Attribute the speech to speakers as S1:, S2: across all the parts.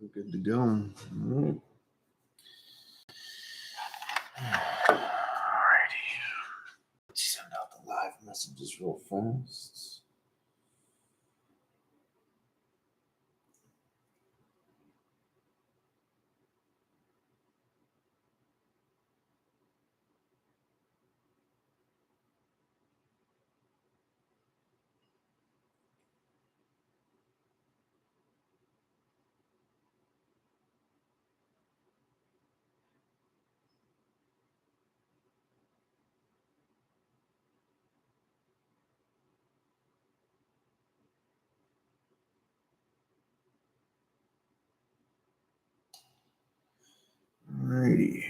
S1: We're good to go. All right. Alrighty. Let's send out the live messages real fast. Alrighty.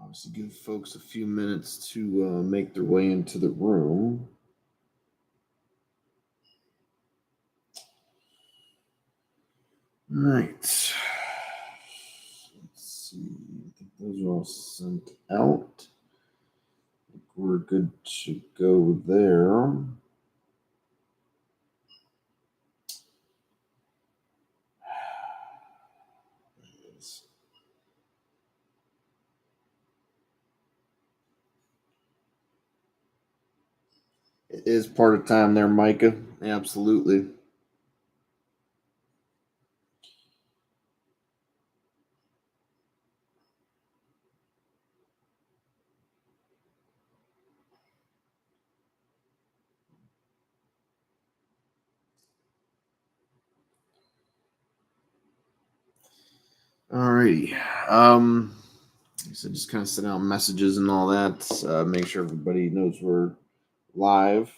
S1: Obviously, give folks a few minutes to make their way into the room. Right. Let's see. I think those are all sent out. I think we're good to go there. It is part of time there, Micah. Absolutely. Alrighty. So just kind of send out messages and all that. Make sure everybody knows we're live.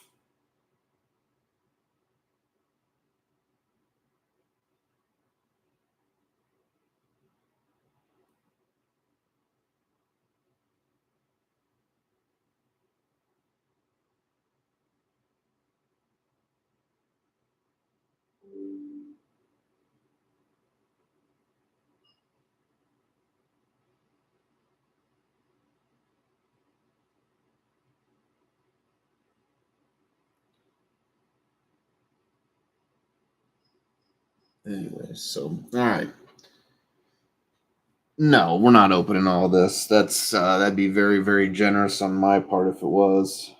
S1: Anyway, so all right. No, we're not opening all this. That'd be very, very generous on my part if it was.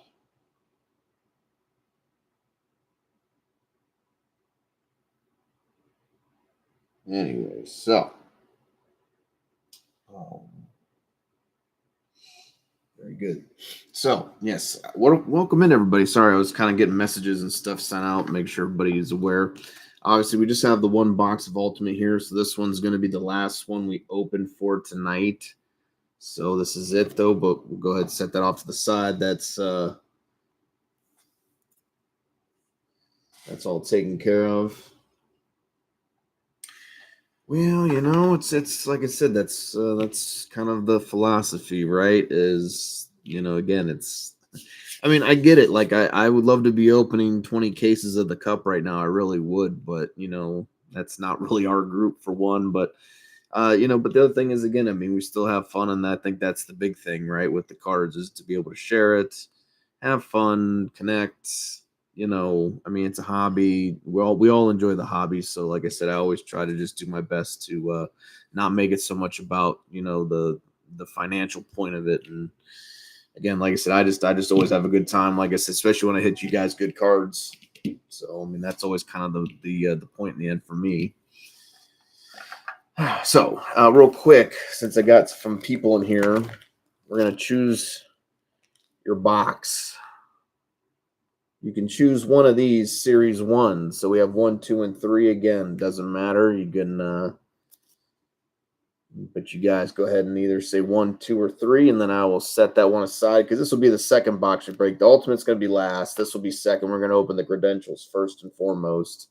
S1: Anyway, so um, very good. So yes, welcome in everybody. Sorry, I was kind of getting messages and stuff sent out. Make sure everybody is aware. Obviously, we just have the one box of Ultimate here, so this one's going to be the last one we open for tonight. So this is it though, but we'll go ahead and set that off to the side. That's all taken care of. Well, it's like I said, that's kind of the philosophy, right? Is again, I mean, I get it. Like I would love to be opening 20 cases of the cup right now. I really would, but that's not really our group for one. But but the other thing is again, I mean, we still have fun, and I think that's the big thing, right? With the cards is to be able to share it, have fun, connect. I mean, it's a hobby. We all enjoy the hobby. So, like I said, I always try to just do my best to not make it so much about the financial point of it. And again, like I said, I just always have a good time. Like I said, especially when I hit you guys good cards. So, I mean, that's always kind of the point in the end for me. So, real quick, since I got some people in here, we're gonna choose your box. You can choose one of these series 1. So we have 1, 2, and 3 again. Doesn't matter. You can but you guys go ahead and either say 1, 2, or 3, and then I will set that one aside because this will be the second box we break. The Ultimate's going to be last. This will be second. We're going to open the credentials first and foremost.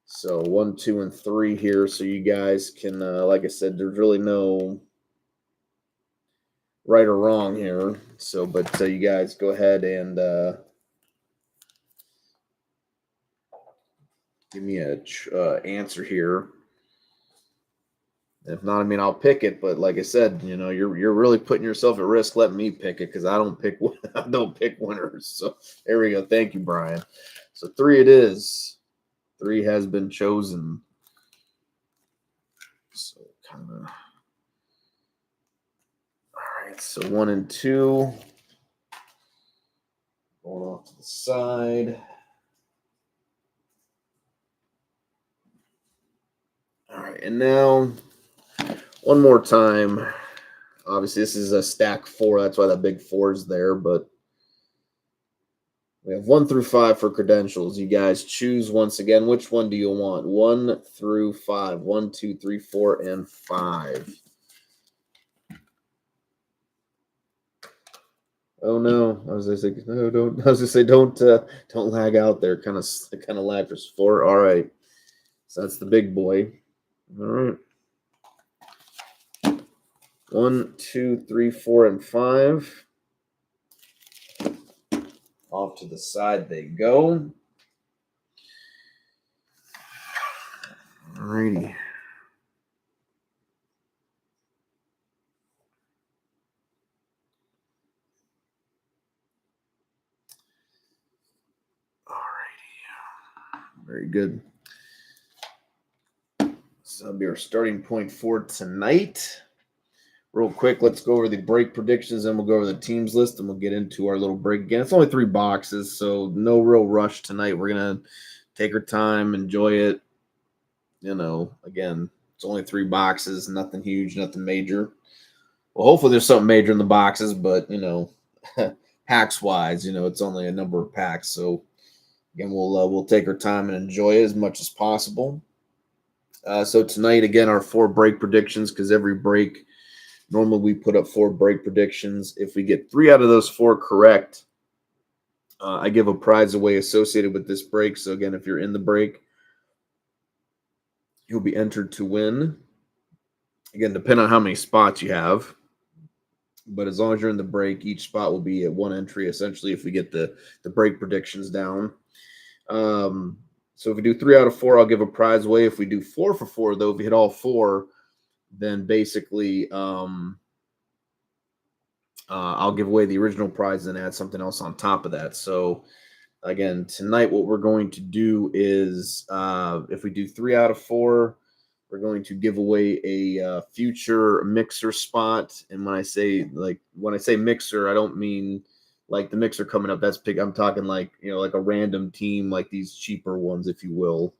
S1: So 1, 2, and 3 here, so you guys can, like I said, there's really no right or wrong here. So, but you guys go ahead and give me a answer here. If not, I mean, I'll pick it. But like I said, you're really putting yourself at risk letting me pick it because I don't pick I don't pick winners. So there we go. Thank you, Brian. So 3 it is. 3 has been chosen. So kind of. All right. So 1 and 2 going off to the side. All right, and now one more time. Obviously, this is a stack 4. That's why that big 4 is there. But we have 1 through 5 for credentials. You guys choose once again. Which one do you want? 1 through 5. 1, 2, 3, 4, and 5. Oh no! I was gonna say no. Don't. I was gonna say don't lag out there. Kind of lag for 4. All right. So that's the big boy. All right. 1, 2, 3, 4, and 5. Off to the side they go. Alrighty. Very good. So that'll be our starting point for tonight. Real quick, let's go over the break predictions, and we'll go over the teams list, and we'll get into our little break again. It's only 3 boxes, so no real rush tonight. We're gonna take our time, enjoy it. Again, it's only 3 boxes, nothing huge, nothing major. Well, hopefully there's something major in the boxes, but packs wise, it's only a number of packs. So again, we'll take our time and enjoy it as much as possible. So tonight, again, our 4 break predictions, because every break, normally we put up 4 break predictions. If we get 3 out of those 4 correct, I give a prize away associated with this break. So again, if you're in the break, you'll be entered to win. Again, depending on how many spots you have. But as long as you're in the break, each spot will be at 1 entry, essentially, if we get the break predictions down. So if we do 3 out of 4, I'll give a prize away. If we do 4 for 4, though, if we hit all 4, then basically I'll give away the original prize and add something else on top of that. So again, tonight what we're going to do is if we do 3 out of 4, we're going to give away a future mixer spot. And when I say mixer, I don't mean like the mixer coming up. That's big. I'm talking like like a random team, like these cheaper ones, if you will.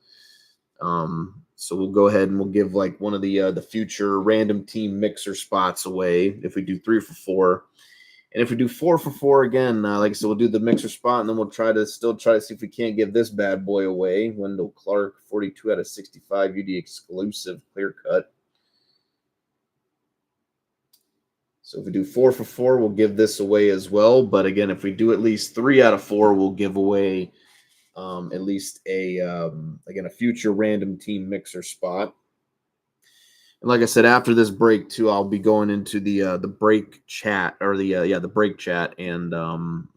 S1: So we'll go ahead and we'll give like one of the future random team mixer spots away if we do 3 for 4. And if we do 4 for 4 again, like I said, we'll do the mixer spot, and then we'll try to see if we can't give this bad boy away. Wendell Clark, 42 out of 65, UD exclusive, clear cut. So if we do 4 for 4, we'll give this away as well. But again, if we do at least 3 out of 4, we'll give away at least a future random team mixer spot. And like I said, after this break too, I'll be going into the break chat or the break chat, and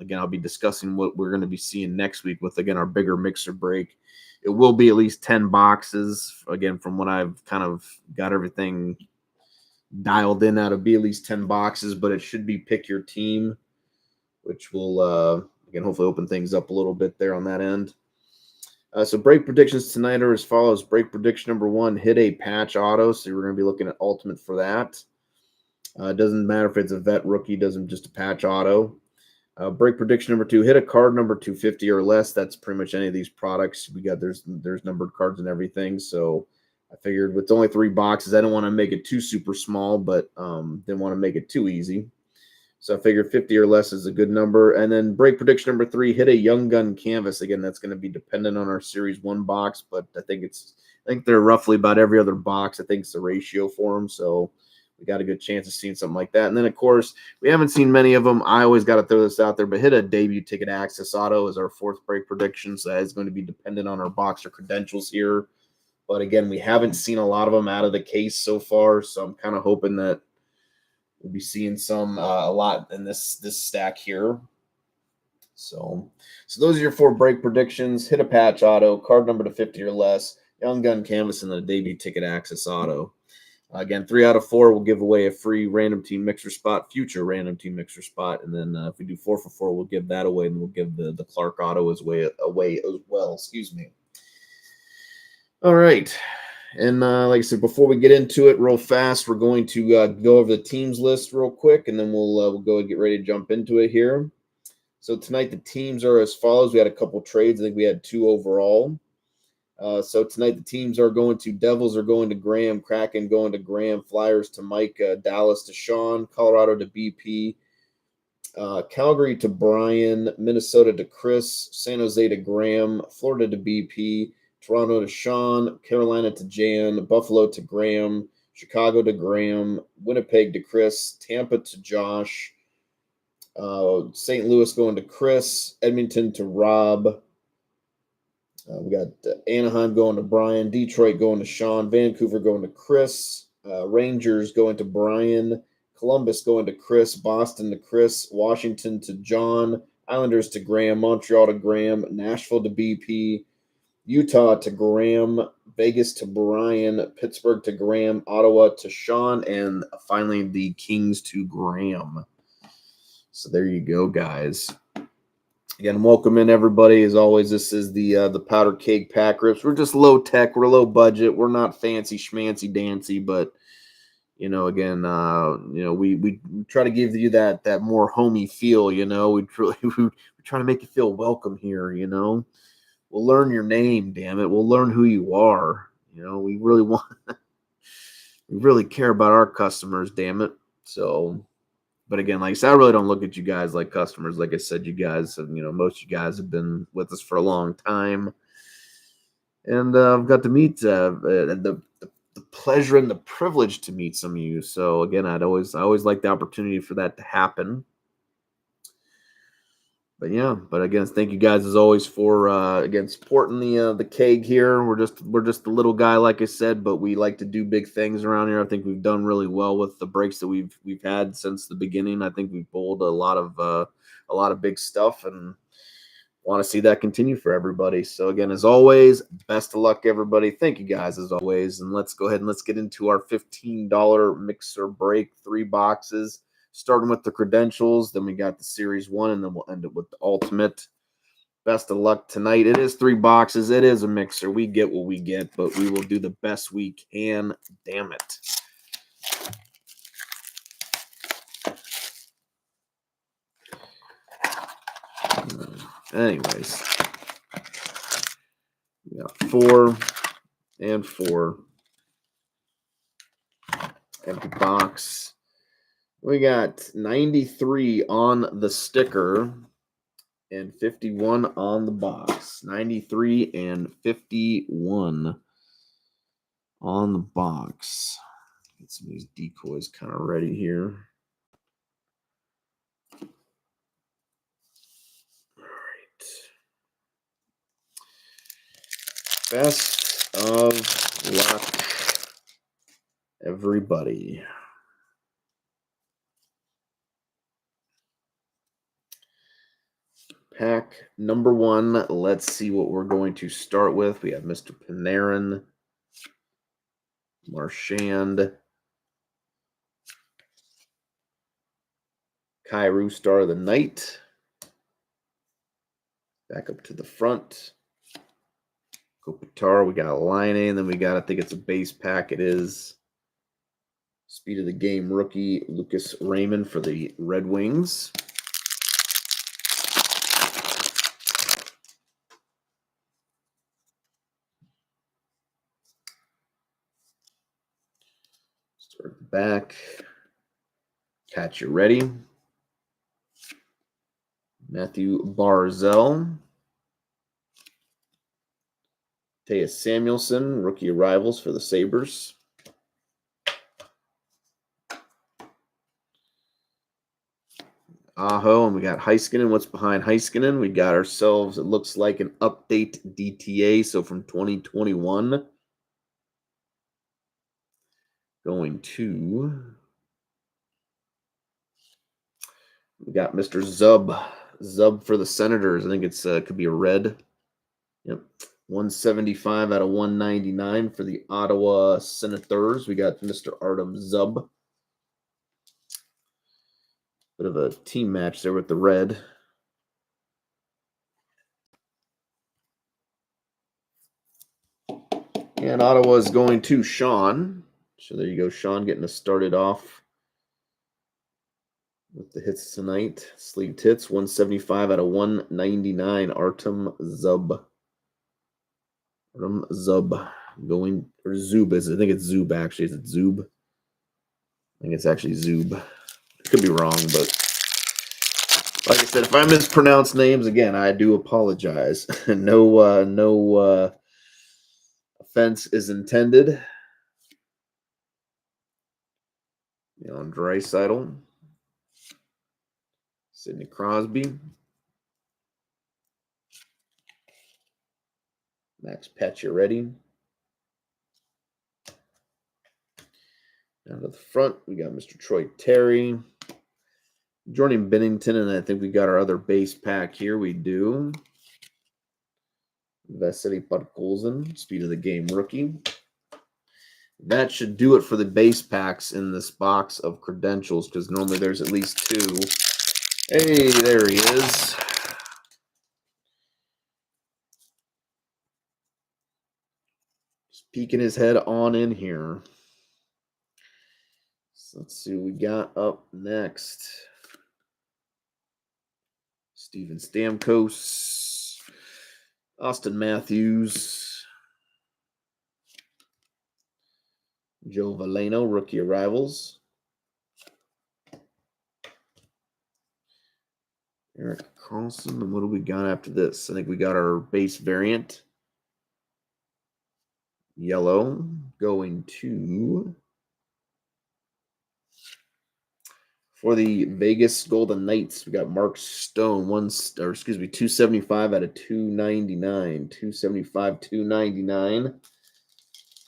S1: again, I'll be discussing what we're going to be seeing next week with again our bigger mixer break. It will be at least 10 boxes again from what I've kind of got everything dialed in. That'll be at least 10 boxes, but it should be pick your team, which will again hopefully open things up a little bit there on that end. So break predictions tonight are as follows. Break prediction number 1, hit a patch auto. So we're going to be looking at ultimate for that. It doesn't matter if it's a vet rookie, doesn't just a patch auto. Break prediction number 2, hit a card number 250 or less. That's pretty much any of these products. There's numbered cards and everything. So I figured with only 3 boxes, I don't want to make it too super small, but didn't want to make it too easy. So I figured 50 or less is a good number. And then break prediction number 3, hit a Young Gun canvas. Again, that's going to be dependent on our Series 1 box, but I think they're roughly about every other box. I think it's the ratio for them. So we got a good chance of seeing something like that. And then, of course, we haven't seen many of them. I always got to throw this out there, but hit a debut ticket access auto as our 4th break prediction. So that is going to be dependent on our box or credentials here. But again, we haven't seen a lot of them out of the case so far. So I'm kind of hoping that we'll be seeing some a lot in this stack here. So those are your 4 break predictions. Hit a patch auto, card number to 50 or less, Young Gun canvas, and the debut ticket access auto. Again, 3 out of 4 will give away a free random team mixer spot, future random team mixer spot, and then if we do 4 for 4, we'll give that away, and we'll give the Clark Auto away as well. Excuse me. All right, and like I said, before we get into it real fast, we're going to go over the teams list real quick, and then we'll go and get ready to jump into it here. So tonight the teams are as follows. We had a couple trades. I think we had 2 overall. So tonight the teams are going to Devils are going to Graham, Kraken going to Graham, Flyers to Mike, Dallas to Sean, Colorado to BP, Calgary to Brian, Minnesota to Chris, San Jose to Graham, Florida to BP, Toronto to Sean, Carolina to Jan, Buffalo to Graham, Chicago to Graham, Winnipeg to Chris, Tampa to Josh, St. Louis going to Chris, Edmonton to Rob. We got Anaheim going to Brian, Detroit going to Sean, Vancouver going to Chris, Rangers going to Brian, Columbus going to Chris, Boston to Chris, Washington to John, Islanders to Graham, Montreal to Graham, Nashville to BP, Utah to Graham, Vegas to Brian, Pittsburgh to Graham, Ottawa to Sean, and finally the Kings to Graham. So there you go, guys. Again, welcome in everybody. As always, this is the Powder Keg Pack Rips. We're just low tech. We're low budget. We're not fancy schmancy dancy, but again, we try to give you that more homey feel. We try to make you feel welcome here. We'll learn your name. Damn it, we'll learn who you are. We really we really care about our customers. Damn it. So. But again, like I said, I really don't look at you guys like customers. Like I said, you guys have, most of you guys have been with us for a long time. And I've got to meet the pleasure and the privilege to meet some of you. So again, I always like the opportunity for that to happen. But yeah, again, thank you guys as always for again supporting the keg here. We're just a little guy, like I said, but we like to do big things around here. I think we've done really well with the breaks that we've had since the beginning. I think we've bowled a lot of big stuff, and want to see that continue for everybody. So again, as always, best of luck, everybody. Thank you guys as always, and let's go ahead and let's get into our $15 mixer break, 3 boxes. Starting with the credentials, then we got the Series 1, and then we'll end it with the Ultimate. Best of luck tonight. It is 3 boxes. It is a mixer. We get what we get, but we will do the best we can. Damn it. Anyways, we got 4 and 4. Empty box. We got 93 on the sticker and 51 on the box. 93 and 51 on the box. Get some of these decoys kind of ready here. All right. Best of luck, everybody. Pack number 1. Let's see what we're going to start with. We have Mr. Panarin, Marchand, Kyrou Star of the Night. Back up to the front. Kopitar, we got Line A, and then we got, I think it's a base pack. It is Speed of the Game rookie Lucas Raymond for the Red Wings. Start back. Catch you ready. Matthew Barzell. Teas Samuelson, rookie arrivals for the Sabres. Aho, and we got Heiskanen. What's behind Heiskanen? We got ourselves, it looks like, an update DTA, so from 2021. Going to... We got Mr. Zub for the Senators. I think it's could be a red. Yep. 175 out of 199 for the Ottawa Senators. We got Mr. Artem Zub. Bit of a team match there with the red. And Ottawa is going to Sean. So there you go, Sean, getting us started off with the hits tonight. Sleeved hits, 175 out of 199. Artem Zub. Artem Zub. Going, or Zub is, I think it's Zub actually. Is it Zub? I think it's actually Zub. Could be wrong, but like I said, if I mispronounce names again, I do apologize. No offense is intended. On Draisaitl, Sidney Crosby, Max Pacioretty. Down to the front, we got Mr. Troy Terry, Jordan Bennington, and I think we got our other base pack here. We do. Vasily Podkolzin, speed of the game rookie. That should do it for the base packs in this box of credentials, because normally there's at least two. Hey, there he is. Just peeking his head on in here. So let's see what we got up next. Steven Stamkos, Austin Matthews, Joe Veleno, rookie arrivals. Erik Karlsson, and what do we got after this? I think we got our base variant. Yellow going to, for the Vegas Golden Knights, we got Mark Stone, 275 out of 299. 275, 299.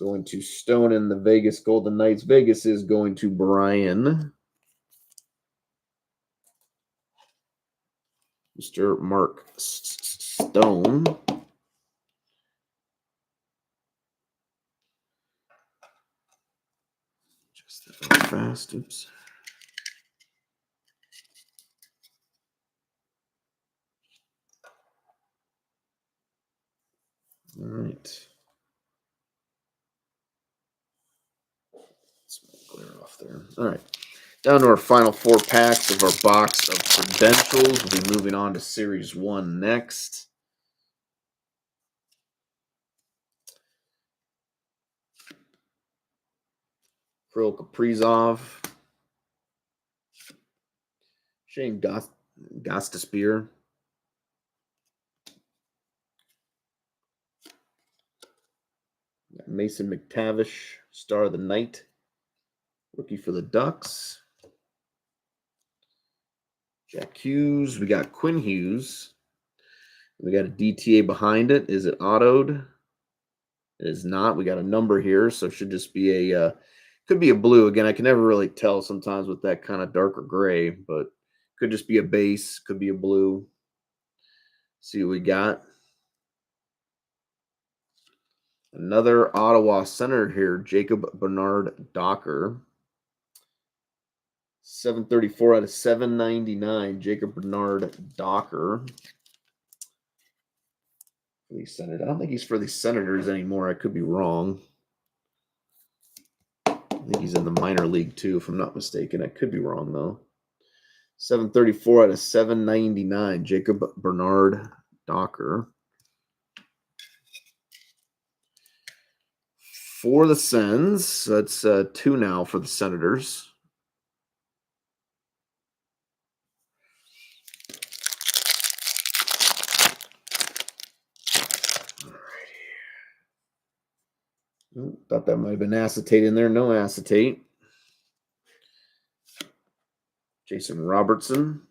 S1: Going to Stone and the Vegas Golden Knights. Vegas is going to Brian. Mr. Mark Stone. Just that real fast. Oops. All right. Let's clear it off there. All right. Down to our final four packs of our box of credentials. We'll be moving on to Series 1 next. Kirill Kaprizov. Shane Gostisbehere. Mason McTavish, Star of the Night. Rookie for the Ducks. Jack Hughes. We got Quinn Hughes. We got a DTA behind it. Is it autoed? It is not. We got a number here, so it should just be a could be a blue. Again, I can never really tell sometimes with that kind of darker gray, but could just be a base, could be a blue. See what we got. Another Ottawa center here, Jacob Bernard Docker. 734 out of 799, Jacob Bernard Docker. I don't think he's for the Senators anymore. I could be wrong. I think he's in the minor league too, if I'm not mistaken. I could be wrong though. 734 out of 799, Jacob Bernard Docker. For the Sens, that's 2 now for the Senators. Thought that might have been acetate in there. No acetate. Jason Robertson.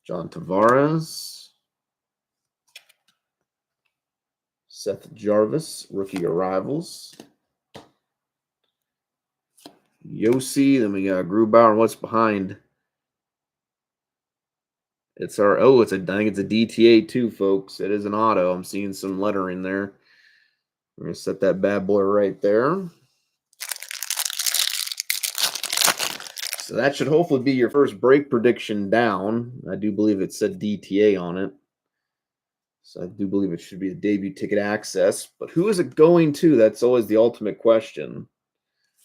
S1: John Tavares. Seth Jarvis, rookie arrivals. Yossi. Then we got Grubauer. And what's behind It's our oh, I think it's a DTA too, folks. It is an auto. I'm seeing some lettering there. We're gonna set that bad boy right there. So that should hopefully be your first break prediction down. I do believe it said DTA on it. So I do believe it should be a debut ticket access. But who is it going to? That's always the ultimate question.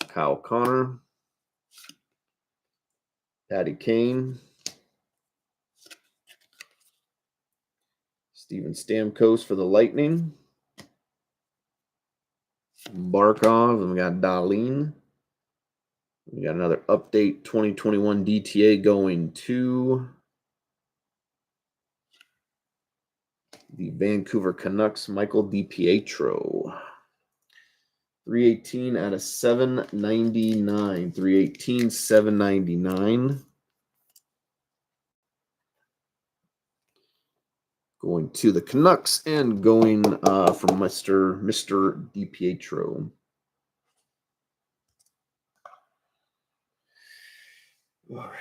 S1: Kyle Connor, Patty Kane, Steven Stamkos for the Lightning, Barkov, and we got Dahlin. We got another update 2021 DTA going to the Vancouver Canucks, Michael DiPietro. 318 out of 799. 318, 799. Going to the Canucks and going from Mr. DiPietro. Alrighty.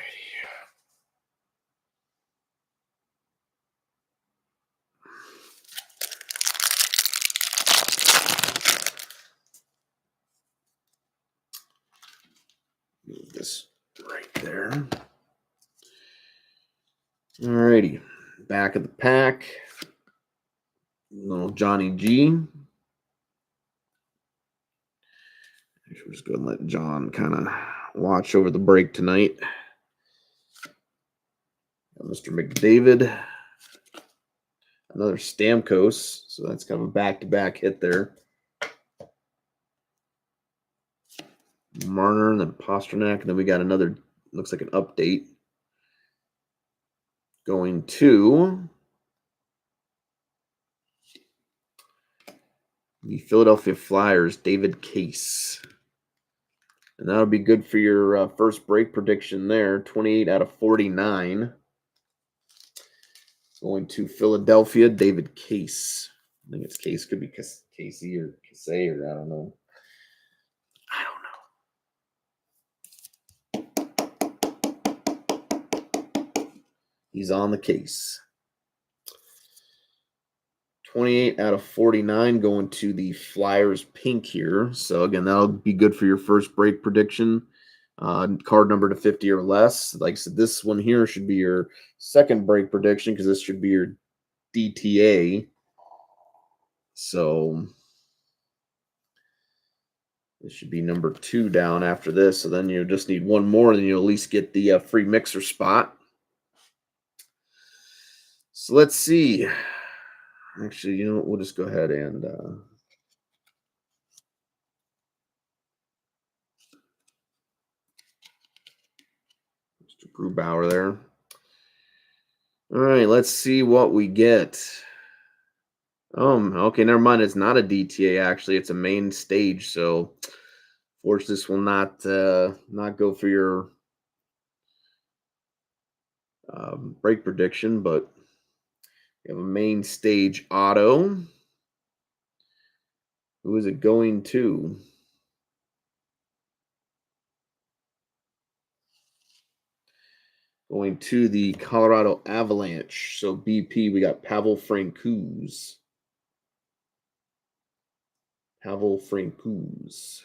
S1: Move this right there. Alrighty. Back of the pack. Little Johnny G. We're just going to let John kind of watch over the break tonight. Mr. McDavid. Another Stamkos. So that's kind of a back-to-back hit there. Marner and then Pastrnak. And then we got another, looks like an update. Going to the Philadelphia Flyers, David Case. And that'll be good for your first break prediction there. 28 out of 49. Going to Philadelphia, David Case. I think it's Case. Could be Casey or Casey or I don't know. He's on the case. 28 out of 49 going to the Flyers pink here. So, again, that'll be good for your first break prediction. Card number to 50 or less. Like I said, this one here should be your second break prediction because this should be your DTA. So, this should be number 2 down after this. So, then you just need one more, and then you'll at least get the free mixer spot. So, let's see. Actually, you know what? We'll just go ahead and Mr. Grubauer there. All right, let's see what we get. Okay, never mind. It's not a DTA, actually. It's a main stage, so fortunately this will not go for your break prediction, but we have a main stage auto. Who is it going to? Going to the Colorado Avalanche. So BP, we got Pavel Francouz. Pavel Francouz.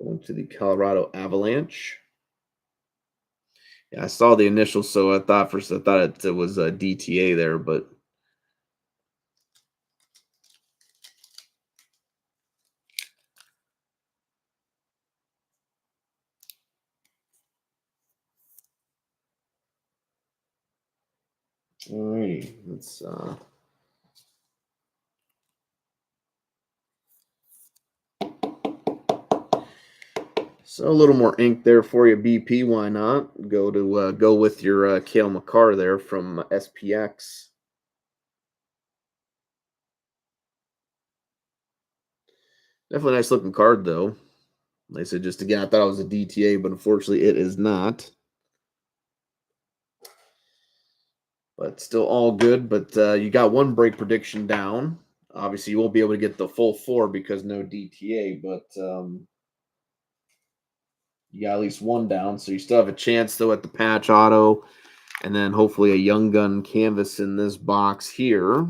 S1: Going to the Colorado Avalanche. Yeah, I saw the initials, so I thought it was a DTA there, but all right, let's so a little more ink there for you, BP. Why not go with your Cale Makar there from SPX? Definitely a nice looking card, though. Like I said, just again, I thought it was a DTA, but unfortunately, it is not. But still all good. But you got one break prediction down. Obviously, you won't be able to get the full 4 because no DTA, but you got at least one down. So you still have a chance, though, at the patch auto And then hopefully a Young Gun canvas in this box here.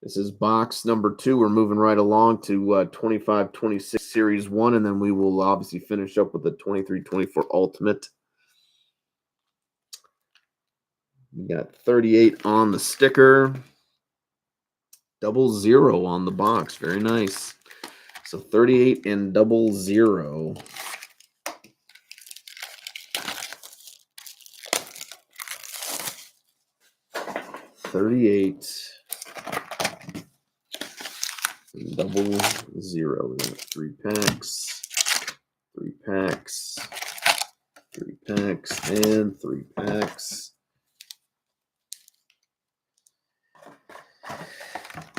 S1: This is box number 2. We're moving right along to 25-26 Series 1, and then we will obviously finish up with the 23-24 Ultimate. We got 38 on the sticker. 00 on the box. Very nice. So 38 and 00. 38 00. We got 3 packs, 3 packs, 3 packs, and 3 packs. All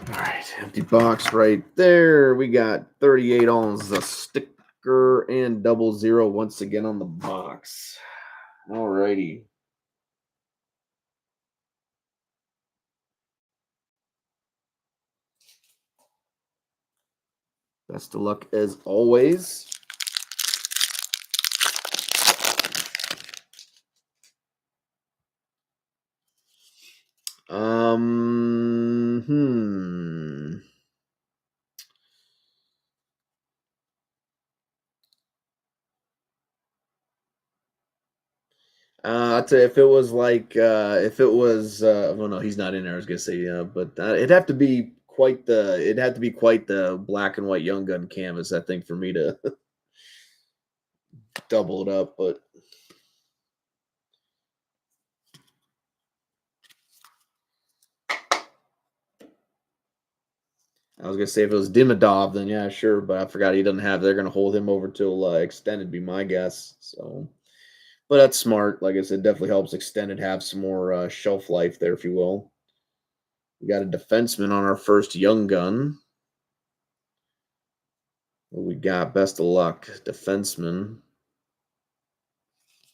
S1: right, empty box right there. We got 38 on the sticker and 00 once again on the box. All righty. Best of luck as always. Hmm. I'd say if it was well, no, he's not in there. I was gonna say, yeah, but it'd have to be quite the black and white Young Gun canvas, I think, for me to double it up. But I was gonna say if it was Dimmadov, then yeah, sure. But I forgot he doesn't have. They're gonna hold him over till extended, be my guess. So, but that's smart. Like I said, definitely helps extended have some more shelf life there, if you will. We got a defenseman on our first Young Gun. What we got? Best of luck, defenseman.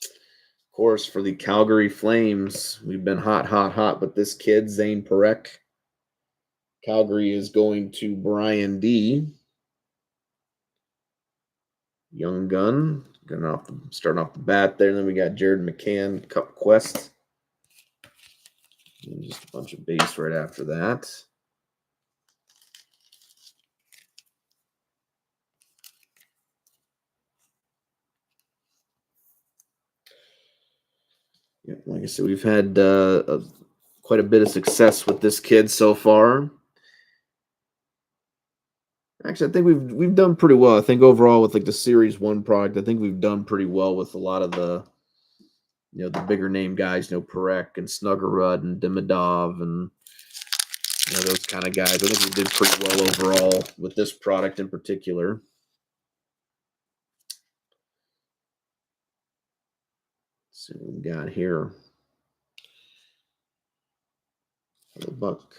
S1: Of course, for the Calgary Flames, we've been hot, hot, hot. But this kid, Zane Parekh, Calgary is going to Brian D. Young Gun, starting off the bat there. And then we got Jared McCann, Cup Quest. And just a bunch of base right after that. Yeah, like I said, we've had quite a bit of success with this kid so far. Actually, I think we've done pretty well. I think overall with like the Series 1 product, I think we've done pretty well with a lot of the bigger name guys, Parekh and Snuggerud and Dimmadov and those kind of guys. I think we did pretty well overall with this product in particular. Let's see what we got here. Buck,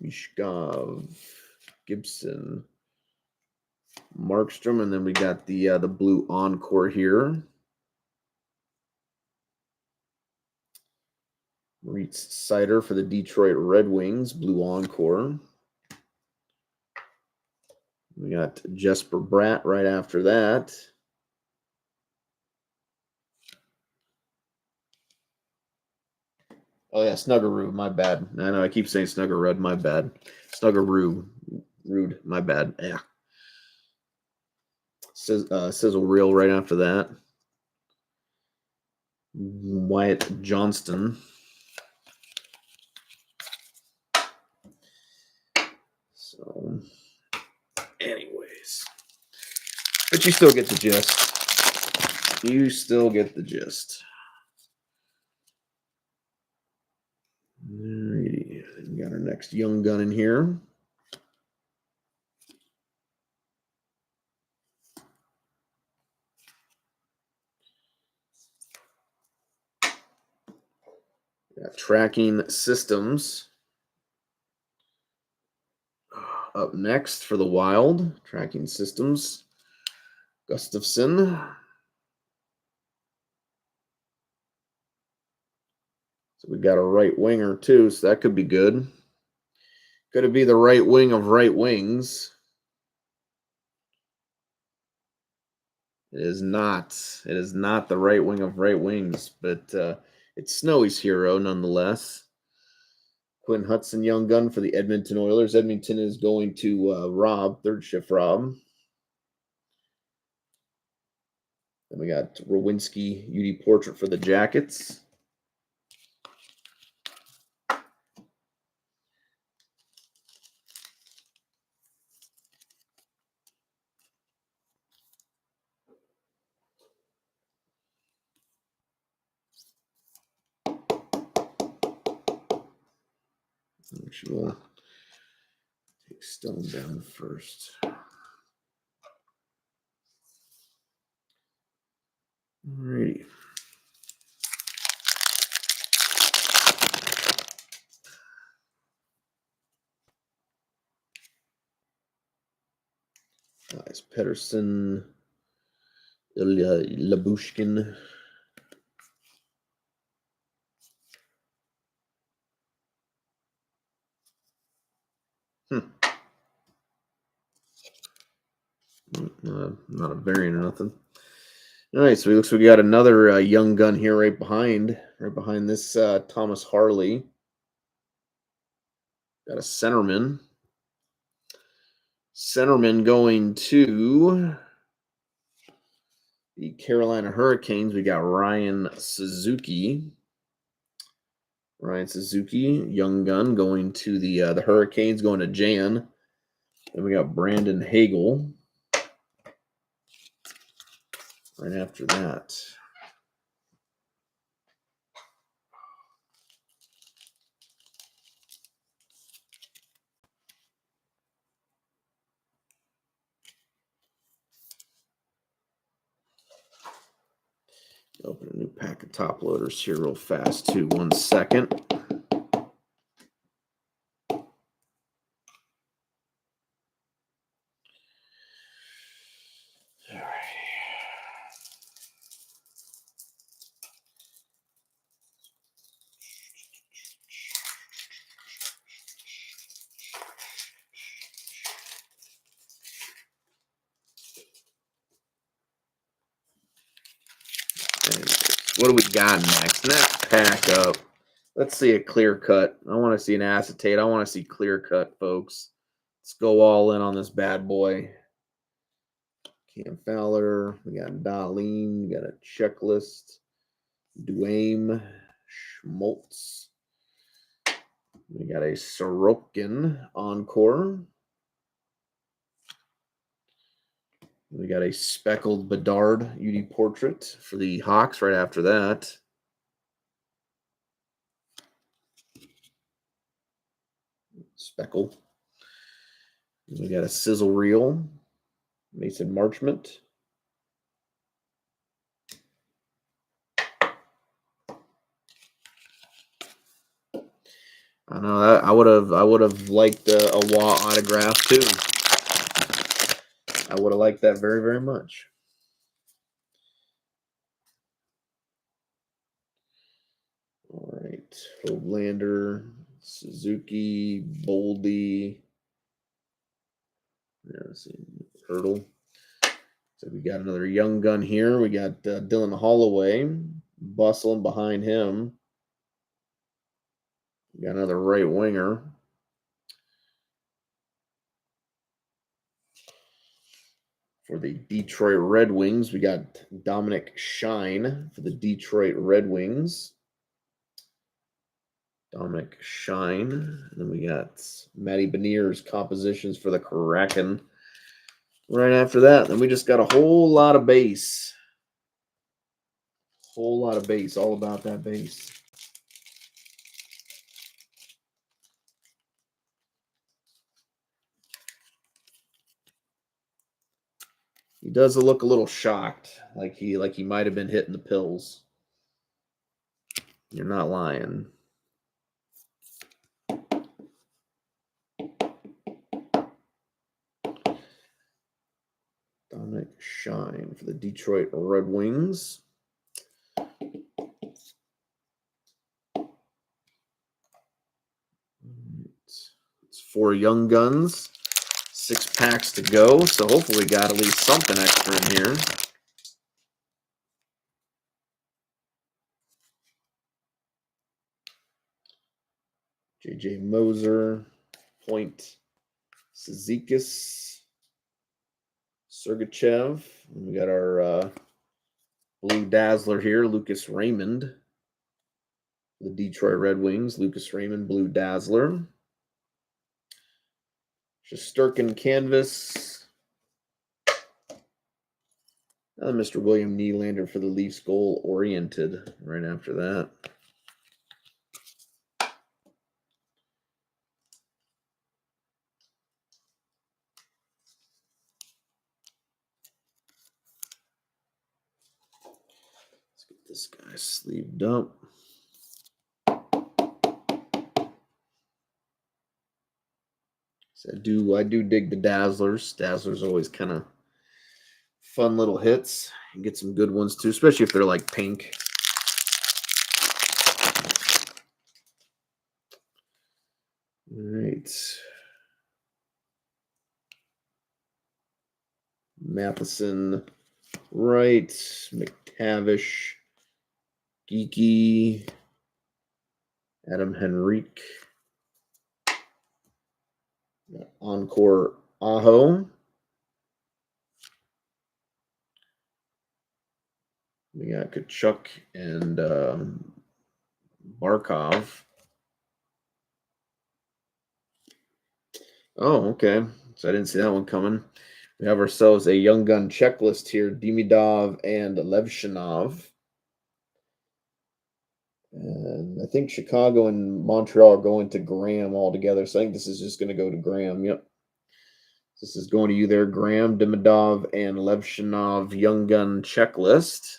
S1: Mishkov, Gibson, Markstrom, and then we got the blue Encore here. Reitz Sider for the Detroit Red Wings, blue Encore. We got Jesper Bratt right after that. Oh yeah, Snuggerud, my bad. I know I keep saying Snuggerud, my bad. Snuggerud, rude, my bad. Yeah. Sizzle Reel right after that. Wyatt Johnston. So, anyways, but you still get the gist. You still get the gist. Alrighty, we got our next Young Gun in here. Got Tracking Systems. Up next for the Wild, Tracking Systems. Gustafson. So we got a right winger too, so that could be good. Could it be the right wing of right wings? It is not. It is not the right wing of right wings, but It's Snowy's hero nonetheless. Quinn Hudson, young gun for the Edmonton Oilers. Edmonton is going to Rob, third shift Rob. Then we got Rowinski, UD portrait for the Jackets. Actually, we'll take Stone down first. Alrighty. It's Pedersen, Ilya Labushkin. Not a variant or nothing. All right, so it looks like we got another young gun here right behind this Thomas Harley. Got a centerman. Centerman going to the Carolina Hurricanes. We got Ryan Suzuki. Ryan Suzuki, young gun, going to the Hurricanes, going to Jan. Then we got Brandon Hagel right after that. Open a new pack of top loaders here real fast, too. 1 second. What do we got next? Next pack up. Let's see a clear cut. I want to see an acetate. I want to see clear cut, folks. Let's go all in on this bad boy. Cam Fowler. We got Darlene. We got a checklist. Duane Schmaltz. We got a Sorokin encore. We got a speckled Bedard UD portrait for the Hawks right after that. Speckle. We got a sizzle reel. Mason Marchment. I know that I would have liked a Waugh autograph too. I would have liked that very, very much. All right, Hoglander, Suzuki, Boldy. Yeah, let's see, Hurdle. So we got another young gun here. We got Dylan Holloway bustling behind him. We got another right winger. For the Detroit Red Wings, we got Dominic Shine for the Detroit Red Wings. Dominic Shine. And then we got Matty Beniers compositions for the Kraken. Right after that, then we just got a whole lot of base. Whole lot of base. All about that base. He does look a little shocked, like he might have been hitting the pills. You're not lying. Dominic Shine for the Detroit Red Wings. It's 4 young guns. 6 packs to go, so hopefully we got at least something extra in here. J.J. Moser, Point, Cizikas, Sergachev. And we got our Blue Dazzler here, Lucas Raymond. The Detroit Red Wings, Lucas Raymond, Blue Dazzler. Shesterkin canvas. Mr. William Nylander for the Leafs, goal oriented right after that. Let's get this guy sleeved up. So I do dig the Dazzlers. Dazzlers always kind of fun little hits. You get some good ones too, especially if they're like pink. All right. Matheson, Wright, McTavish, Geeky, Adam Henrique, Encore Aho. We got Kachuk and Barkov. Oh, okay. So I didn't see that one coming. We have ourselves a young gun checklist here: Demidov and Levshinov. And I think Chicago and Montreal are going to Graham all together. So I think this is just going to go to Graham. Yep. This is going to you there, Graham, Demidov, and Levshinov young gun checklist.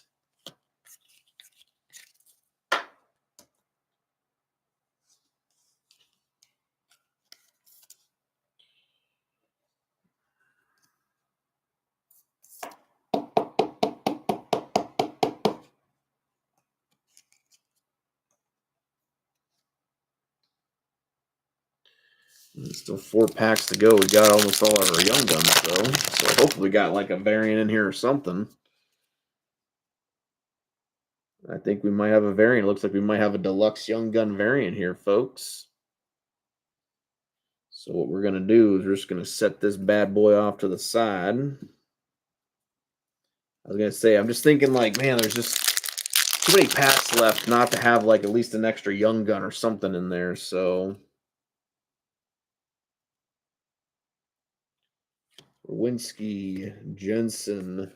S1: Still 4 packs to go. We got almost all of our young guns, though. So hopefully we got like a variant in here or something. I think we might have a variant. It looks like we might have a deluxe young gun variant here, folks. So what we're going to do is we're just going to set this bad boy off to the side. I was going to say, I'm just thinking like, man, there's just too many packs left not to have like at least an extra young gun or something in there. So Lewinsky, Jensen,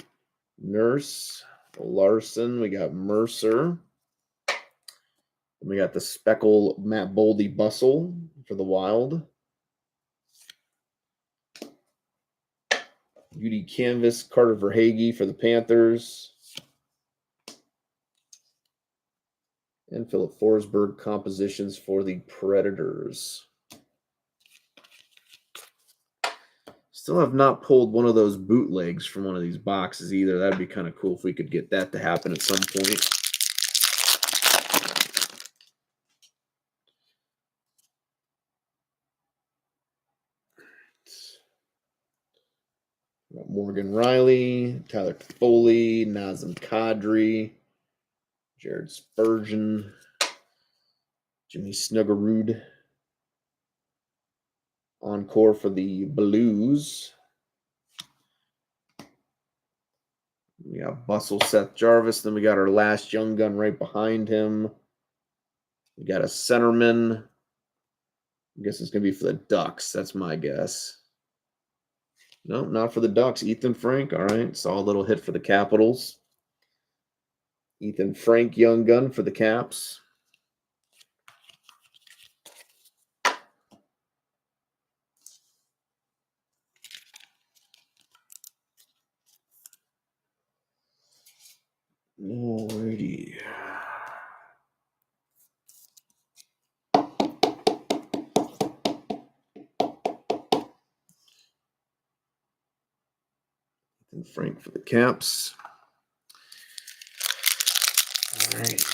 S1: Nurse, Larson. We got Mercer. We got the Speckle Matt Boldy Bustle for the Wild. Beauty Canvas Carter Verhaeghe for the Panthers. And Philip Forsberg compositions for the Predators. Still have not pulled one of those bootlegs from one of these boxes either. That'd be kind of cool if we could get that to happen at some point. Morgan Riley, Tyler Foley, Nazem Kadri, Jared Spurgeon, Jimmy Snuggerud. Encore for the Blues. We got Bustle, Seth Jarvis. Then we got our last young gun right behind him. We got a centerman. I guess it's going to be for the Ducks. That's my guess. No, not for the Ducks. Ethan Frank. All right. Saw a little hit for the Capitals. Ethan Frank, young gun for the Caps. Alrighty. Ethan Frank for the Caps. All right.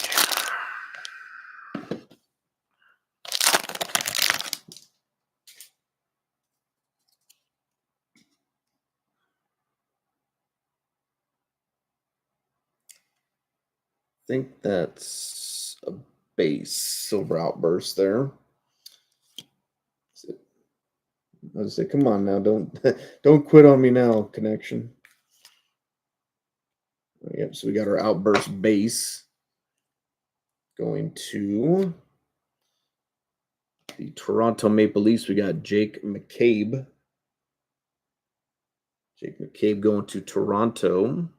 S1: I think that's a base silver outburst there. I was say, come on now, don't don't quit on me now, connection. Yep, so we got our outburst base going to the Toronto Maple Leafs. We got Jake McCabe. Jake McCabe going to Toronto.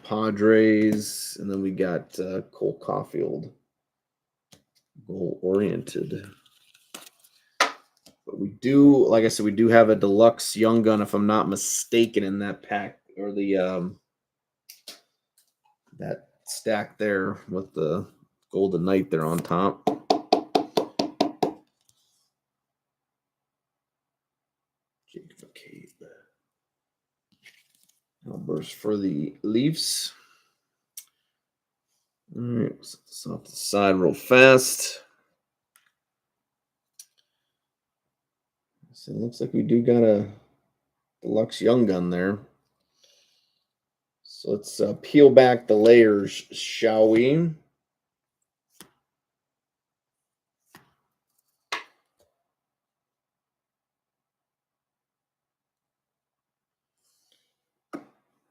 S1: Padres, and then we got Cole Caulfield, goal oriented. But we do, like I said, we do have a deluxe Young Gun, if I'm not mistaken, in that pack or the that stack there with the Golden Knight there on top. Jake McCabe. Numbers for the Leafs. All right, set this off to the side real fast. So it looks like we do got a deluxe Young Gun there. So let's peel back the layers, shall we?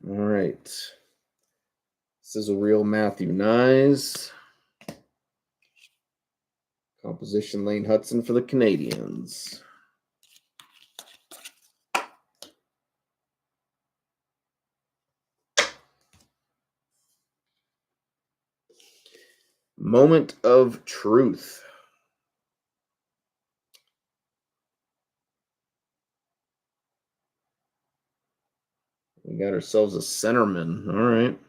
S1: All right. This is a real Matthew Nyes. Composition Lane Hudson for the Canadiens. Moment of truth. We got ourselves a centerman. All right.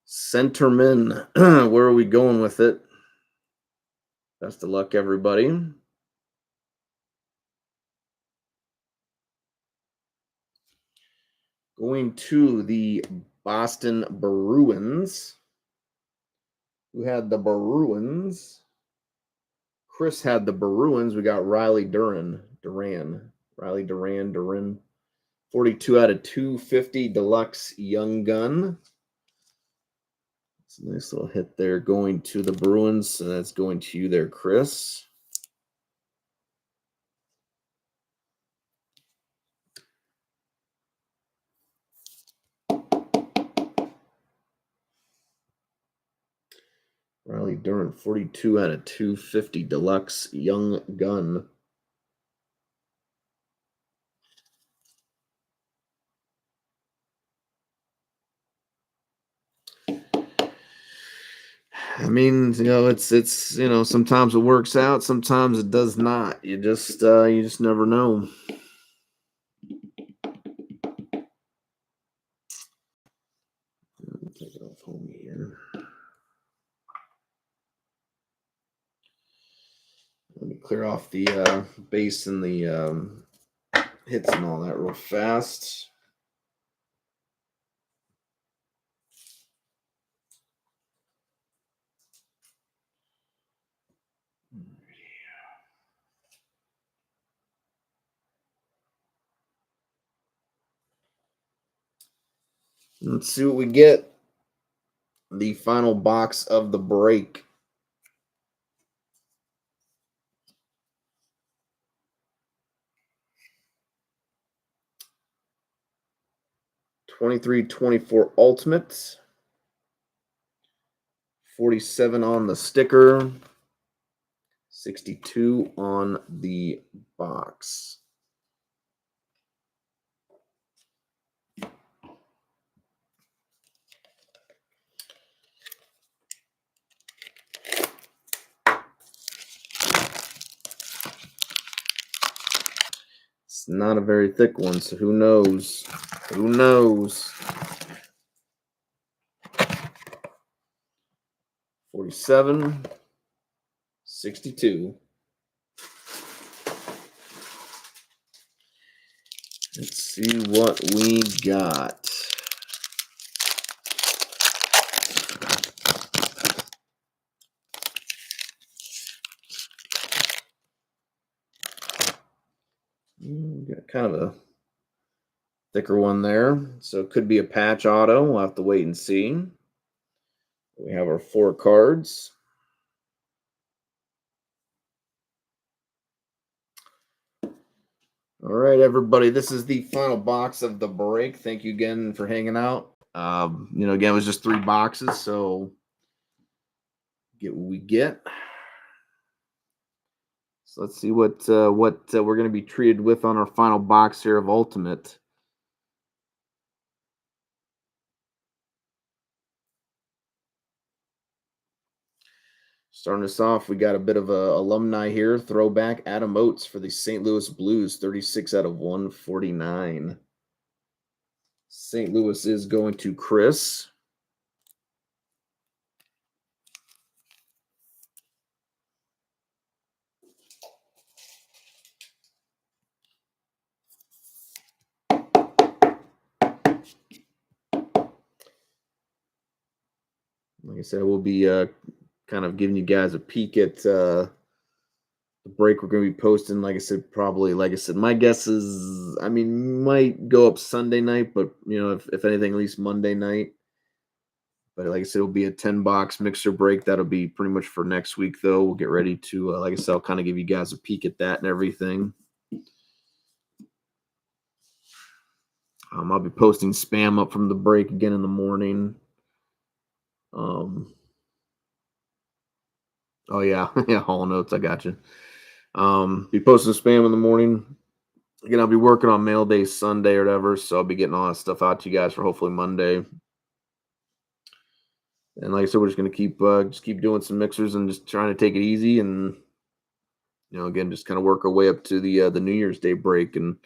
S1: Centerman. Where are we going with it? Best of luck, everybody. Going to the Boston Bruins. Who had the Bruins? Chris had the Bruins. We got Riley Duran. Riley Duran. 42 out of 250 deluxe Young Gun. It's a nice little hit there going to the Bruins. So that's going to you there, Chris. Riley Duran, 42 out of 250 deluxe Young Gun. I mean, it's sometimes it works out, sometimes it does not. You just never know. Take it off home here. Let me clear off the base and the hits and all that real fast. Let's see what we get. The final box of the break. $23.24 Ultimates. 47 on the sticker. 62 on the box. It's not a very thick one, so who knows? Who knows? 47, 62. Let's see what we got. Got kind of a thicker one there, so it could be a patch auto. We'll have to wait and see. We have our 4 cards. All right, everybody. This is the final box of the break. Thank you again for hanging out. Again, it was just 3 boxes, so get what we get. So let's see what we're going to be treated with on our final box here of Ultimate. Starting us off, we got a bit of a alumni here. Throwback Adam Oates for the St. Louis Blues, 36 out of 149. St. Louis is going to Chris. Like I said, we'll be kind of giving you guys a peek at the break we're going to be posting. Like I said, probably, like I said, my guess is, I mean, might go up Sunday night, but, if anything, at least Monday night. But like I said, it'll be a 10-box mixer break. That'll be pretty much for next week, though. We'll get ready to, like I said, I'll kind of give you guys a peek at that and everything. I'll be posting spam up from the break again in the morning. Oh yeah, yeah, Hall notes. I got you. Be posting spam in the morning. Again, I'll be working on mail day Sunday or whatever, so I'll be getting all that stuff out to you guys for hopefully Monday. And like I said, we're just gonna keep doing some mixers and just trying to take it easy, and again, just kind of work our way up to the New Year's Day break. And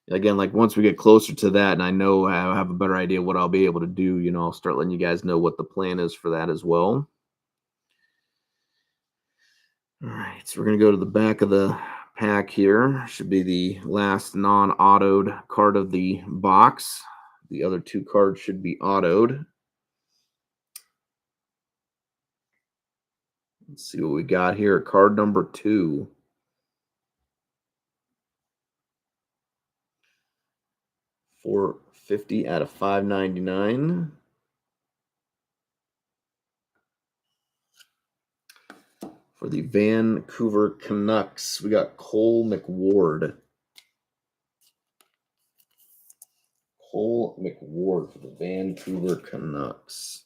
S1: again, like once we get closer to that, and I know I have a better idea what I'll be able to do, I'll start letting you guys know what the plan is for that as well. All right, so we're gonna go to the back of the pack here. Should be the last non-autoed card of the box. The other 2 cards should be autoed. Let's see what we got here. Card number 2. 450 out of 599. For the Vancouver Canucks, we got Cole McWard. Cole McWard for the Vancouver Canucks.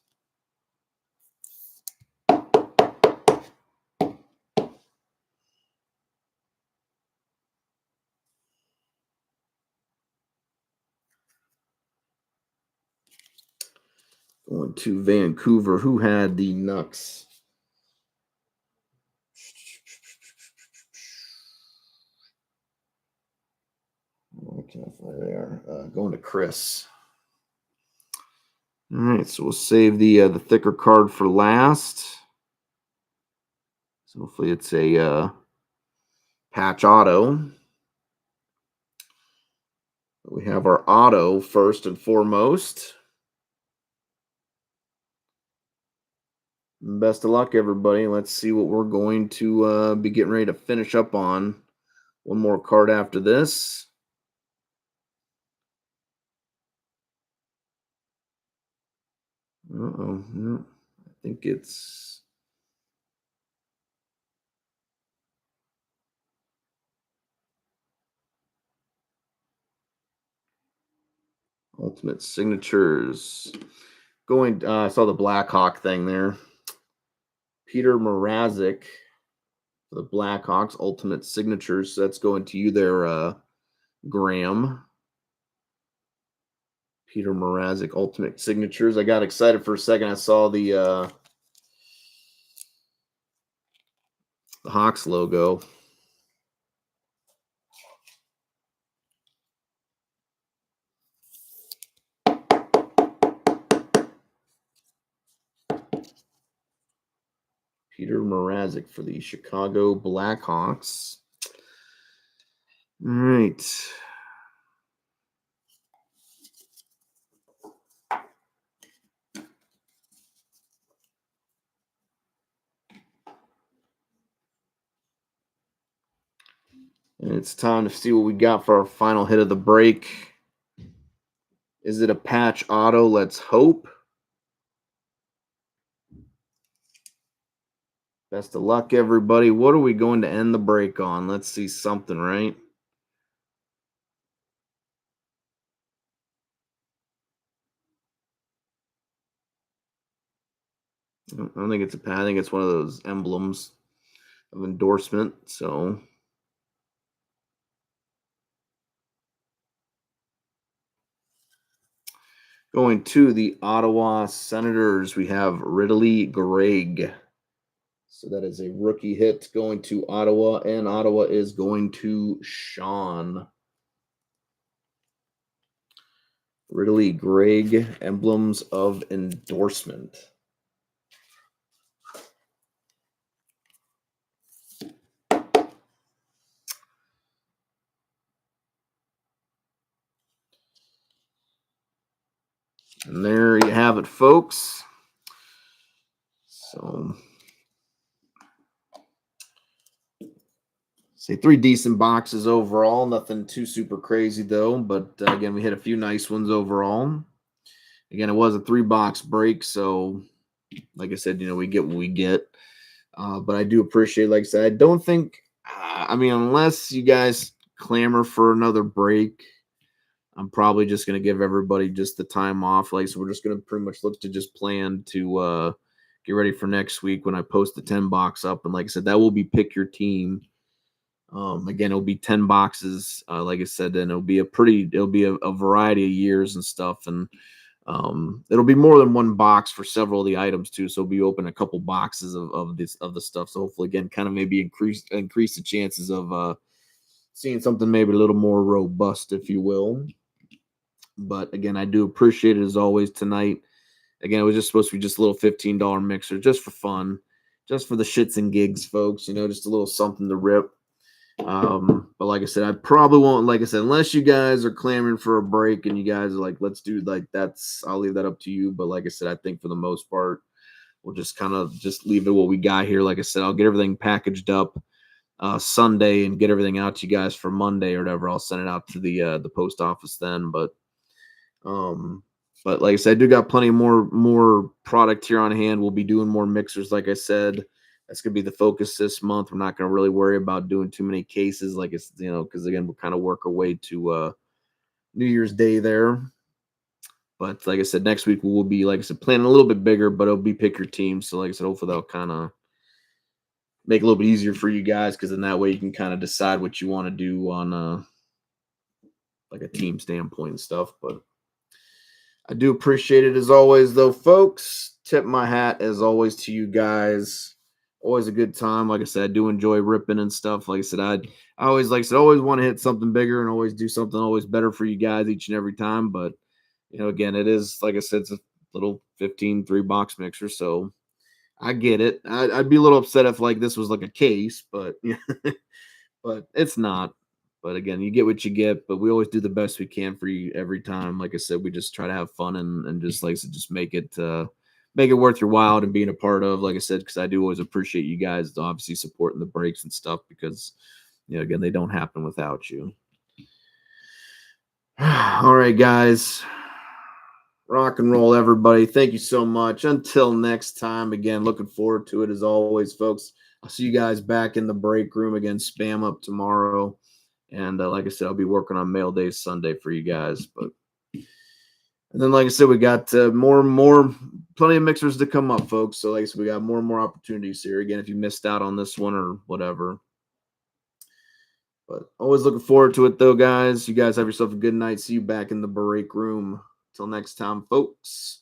S1: Going to Vancouver. Who had the Nucks? There they are. Going to Chris. All right, so we'll save the thicker card for last. So hopefully it's a patch auto. We have our auto first and foremost. Best of luck, everybody. Let's see what we're going to be getting ready to finish up on. One more card after this. Uh-oh. Yeah. I think it's... Ultimate Signatures. I saw the Blackhawk thing there. Peter Mrazek for the Blackhawks Ultimate Signatures. So that's going to you there, Graham. Peter Mrazek Ultimate Signatures. I got excited for a second. I saw the Hawks logo. Peter Mrazek for the Chicago Blackhawks. All right. And it's time to see what we got for our final hit of the break. Is it a patch auto? Let's hope. Best of luck, everybody. What are we going to end the break on? Let's see something, right? I don't think it's a pad. I think it's one of those emblems of endorsement. So going to the Ottawa Senators, we have Ridley Gregg. So that is a rookie hit going to Ottawa, and Ottawa is going to Sean. Ridley Gregg, emblems of endorsement. And there you have it, folks. So, say 3 decent boxes overall. Nothing too super crazy, though. But again, we hit a few nice ones overall. Again, it was a 3-box break. So, like I said, we get what we get. But I do appreciate, like I said, I don't think, unless you guys clamor for another break, I'm probably just going to give everybody just the time off. Like, so we're just going to pretty much look to just plan to get ready for next week when I post the 10 box up. And like I said, that will be pick your team. Again, it'll be 10 boxes. Like I said, and it'll be a variety of years and stuff. And it'll be more than one box for several of the items too. So we'll be open a couple boxes of the stuff. So hopefully, again, kind of maybe increase the chances of seeing something maybe a little more robust, if you will. But again, I do appreciate it as always tonight. Again, it was just supposed to be just a little $15 mixer, just for fun, just for the shits and gigs, folks. Just a little something to rip. But like I said, I probably won't. Like I said, unless you guys are clamoring for a break and you guys are like, let's do like that's. I'll leave that up to you. But like I said, I think for the most part, we'll just kind of just leave it what we got here. Like I said, I'll get everything packaged up Sunday and get everything out to you guys for Monday or whatever. I'll send it out to the post office then. But like I said, I do got plenty more product here on hand. We'll be doing more mixers, like I said. That's gonna be the focus this month. We're not gonna really worry about doing too many cases, like it's because again, we'll kind of work our way to New Year's Day there. But like I said, next week we'll be, like I said, planning a little bit bigger, but it'll be pick your team. So like I said, hopefully that'll kind of make it a little bit easier for you guys, because in that way you can kind of decide what you want to do on like a team standpoint and stuff. But I do appreciate it as always, though, folks. Tip my hat as always to you guys. Always a good time. Like I said, I do enjoy ripping and stuff. Like I said, I always, like I said, always want to hit something bigger and always do something always better for you guys each and every time. But again, it is, like I said, it's a little 15 3-box mixer, so I get it. I'd be a little upset if like this was like a case, but but it's not. But again, you get what you get. But we always do the best we can for you every time. Like I said, we just try to have fun and just, like I said, just make it worth your while and being a part of. Like I said, because I do always appreciate you guys obviously supporting the breaks and stuff, because again, they don't happen without you. All right, guys. Rock and roll, everybody. Thank you so much. Until next time, again, looking forward to it as always, folks. I'll see you guys back in the break room again. Spam up tomorrow. And like I said, I'll be working on mail day Sunday for you guys. And then, like I said, we got plenty of mixers to come up, folks. So, like I said, we got more and more opportunities here. Again, if you missed out on this one or whatever. But always looking forward to it, though, guys. You guys have yourself a good night. See you back in the break room. Till next time, folks.